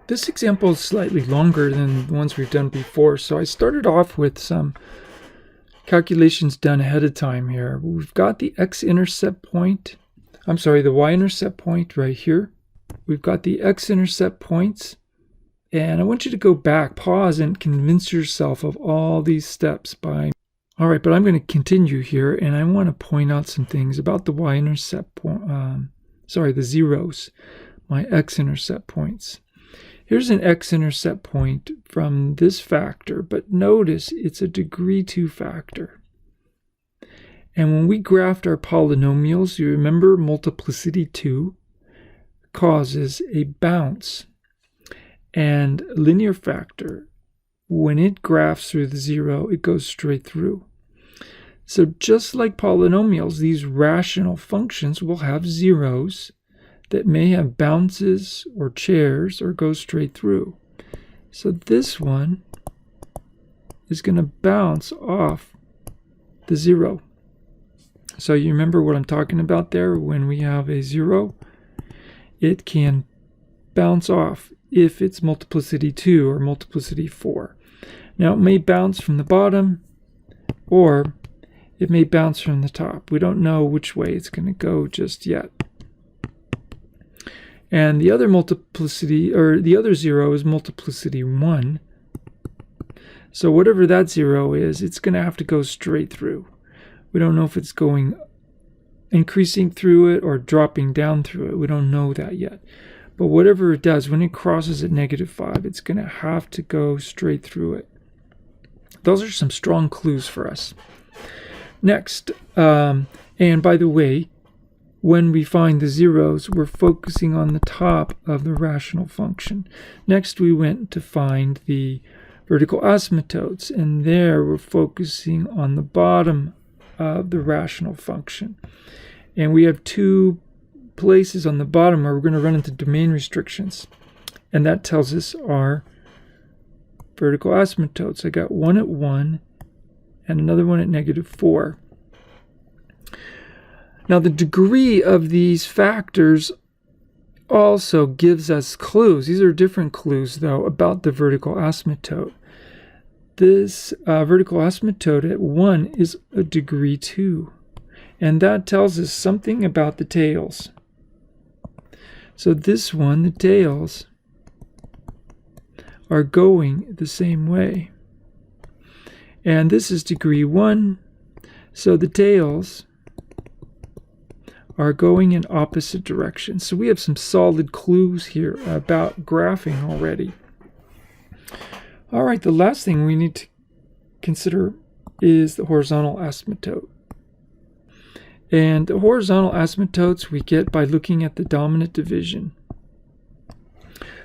This example is slightly longer than the ones we've done before, so I started off with some calculations done ahead of time here. We've got the x-intercept point, the y-intercept point right here. We've got the x-intercept points, and I want you to go back, pause, and convince yourself of all these steps by... All right, but I'm going to continue here, and I want to point out some things about the y-intercept point, the zeros, my x-intercept points. Here's an x-intercept point from this factor, but notice it's a degree 2 factor. And when we graphed our polynomials, you remember multiplicity 2 causes a bounce. And linear factor, when it graphs through the 0, it goes straight through. So just like polynomials, these rational functions will have zeros that may have bounces or chairs or go straight through. So this one is going to bounce off the 0. So you remember what I'm talking about there? When we have a 0, it can bounce off if it's multiplicity 2 or multiplicity 4. Now it may bounce from the bottom or it may bounce from the top. We don't know which way it's going to go just yet. And the other multiplicity, or the other 0 is multiplicity 1. So whatever that 0 is, it's going to have to go straight through. We don't know if it's going increasing through it or dropping down through it. We don't know that yet. But whatever it does, when it crosses at -5, it's going to have to go straight through it. Those are some strong clues for us. Next, and by the way, when we find the zeros, we're focusing on the top of the rational function. Next, we went to find the vertical asymptotes, and there we're focusing on the bottom of the rational function. And we have two places on the bottom where we're going to run into domain restrictions, and that tells us our vertical asymptotes. I got one at 1 and another one at -4. Now the degree of these factors also gives us clues. These are different clues, though, about the vertical asymptote. This vertical asymptote at 1 is a degree 2, and that tells us something about the tails. So this one, the tails, are going the same way. And this is degree 1, so the tails are going in opposite directions. So we have some solid clues here about graphing already. All right, the last thing we need to consider is the horizontal asymptote. And the horizontal asymptotes we get by looking at the dominant division.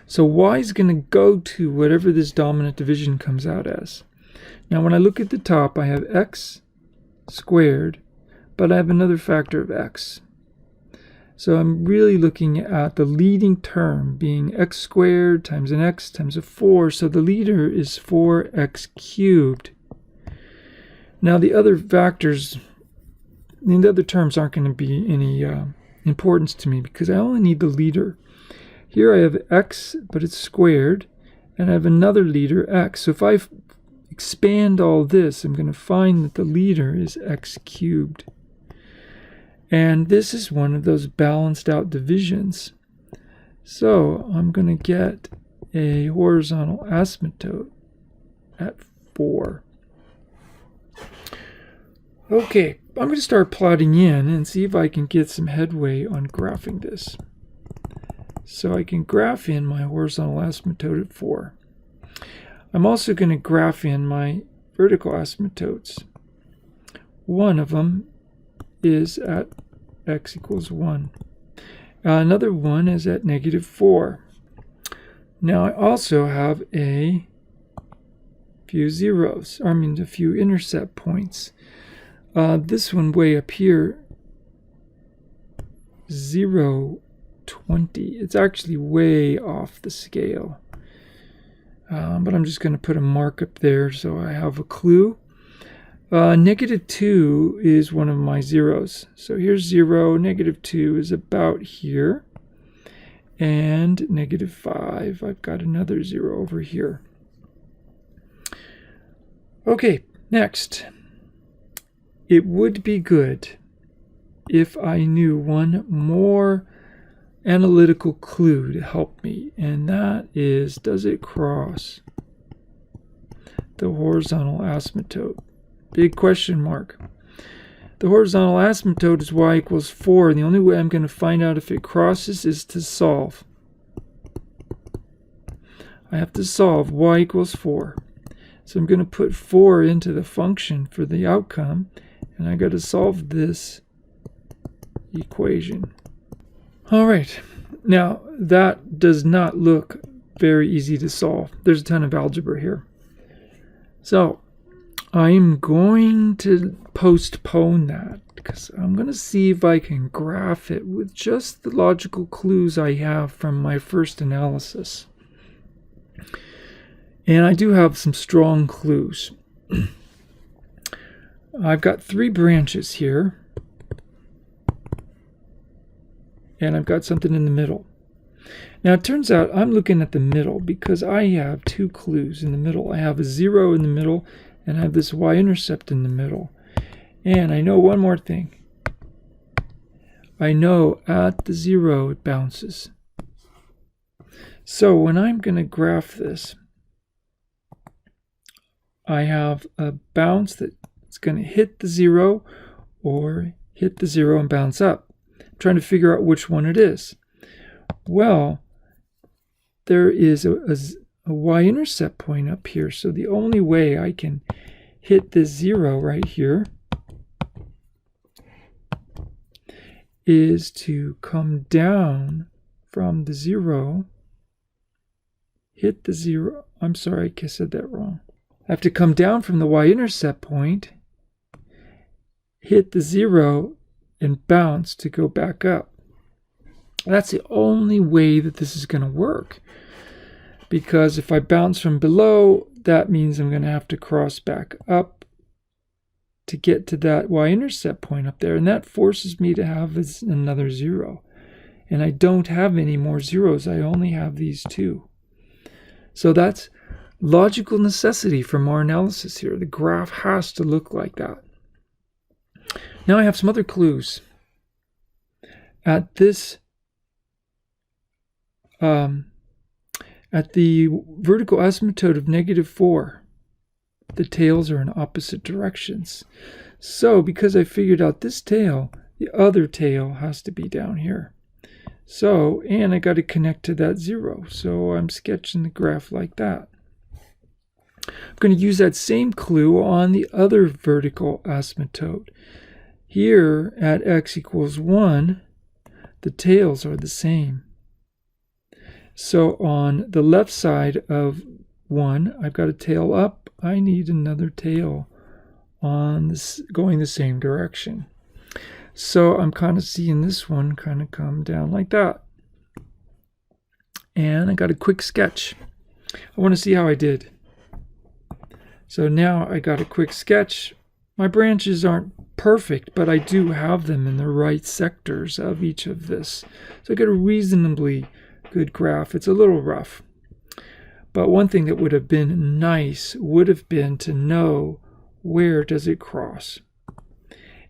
So y is going to go to whatever this dominant division comes out as. Now when I look at the top, I have x squared, but I have another factor of x. So I'm really looking at the leading term being x squared times an x times a 4. So the leader is 4x cubed. Now the other factors, the other terms aren't going to be any importance to me because I only need the leader. Here I have x, but it's squared, and I have another leader, x. So if I expand all this, I'm going to find that the leader is x cubed. And this is one of those balanced out divisions. So I'm going to get a horizontal asymptote at 4. Okay, I'm going to start plotting in and see if I can get some headway on graphing this. So I can graph in my horizontal asymptote at 4. I'm also going to graph in my vertical asymptotes. One of them is at x equals 1. Another one is at -4. Now I also have a few zeros, a few intercept points. This one way up here, 0, 20. It's actually way off the scale. But I'm just going to put a mark up there so I have a clue. -2 is one of my zeros. So here's 0, -2 is about here. and -5. I've got another 0 over here. Okay, next. It would be good if I knew one more analytical clue to help me, and that is, does it cross the horizontal asymptote? Big question mark. The horizontal asymptote is y equals 4, and the only way I'm going to find out if it crosses is to solve. I have to solve y equals 4. So I'm going to put 4 into the function for the outcome, and I got to solve this equation. All right, now that does not look very easy to solve. There's a ton of algebra here. So I'm going to postpone that because I'm going to see if I can graph it with just the logical clues I have from my first analysis. And I do have some strong clues. I've got 3 branches here. And I've got something in the middle. Now it turns out I'm looking at the middle because I have 2 clues in the middle. I have a 0 in the middle, and I have this y-intercept in the middle. And I know one more thing. I know at the 0 it bounces. So when I'm going to graph this, I have a bounce that's going to hit the 0 or hit the 0 and bounce up. I'm trying to figure out which one it is. Well, there is a y-intercept point up here, so the only way I can hit this 0 right here is to come down from the 0, hit the 0. I'm sorry, I said that wrong. I have to come down from the y-intercept point, hit the 0, and bounce to go back up. That's the only way that this is going to work. Because if I bounce from below, that means I'm going to have to cross back up to get to that y-intercept point up there. And that forces me to have another 0. And I don't have any more zeros. I only have these 2. So that's logical necessity from our analysis here. The graph has to look like that. Now I have some other clues. At this, at the vertical asymptote of -4, the tails are in opposite directions. So because I figured out this tail, the other tail has to be down here. So, and I got to connect to that 0. So I'm sketching the graph like that. I'm going to use that same clue on the other vertical asymptote. Here at x equals 1, the tails are the same. So on the left side of 1, I've got a tail up. I need another tail on this, going the same direction. So I'm kind of seeing this one kind of come down like that. And I got a quick sketch. I want to see how I did. So now I got a quick sketch. My branches aren't perfect, but I do have them in the right sectors of each of this. So I get a reasonably good graph. It's a little rough. But one thing that would have been nice would have been to know where does it cross.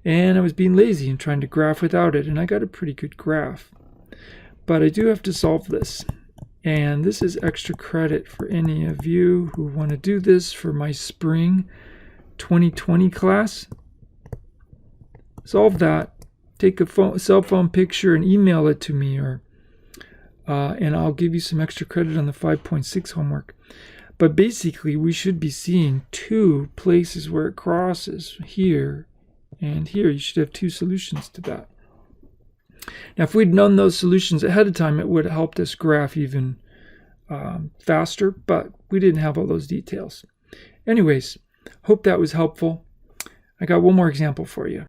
And I was being lazy and trying to graph without it, and I got a pretty good graph. But I do have to solve this. And this is extra credit for any of you who want to do this for my spring 2020 class. Solve that. Take a cell phone picture and email it to me, and I'll give you some extra credit on the 5.6 homework. But basically, we should be seeing 2 places where it crosses, here and here. You should have 2 solutions to that. Now, if we'd known those solutions ahead of time, it would have helped us graph even faster, but we didn't have all those details. Anyways, hope that was helpful. I got one more example for you.